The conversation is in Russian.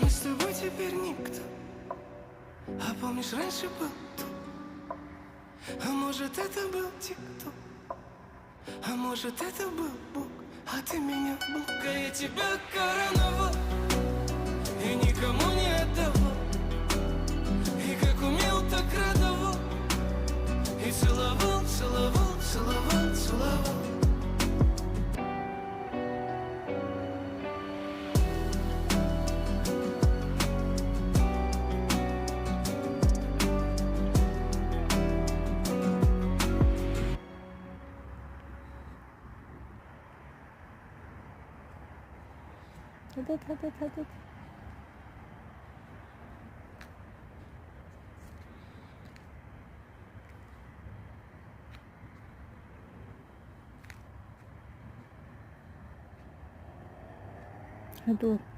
Мы с тобой теперь никто. А помнишь, раньше был тут? А может, это был ТикТок? А может, это был Бог? А ты меня Бог. А я тебя короновал и никому не отдавал. И как умел, так радовал. И целовал, целовал, целовал, целовал. Hadi. Hadi.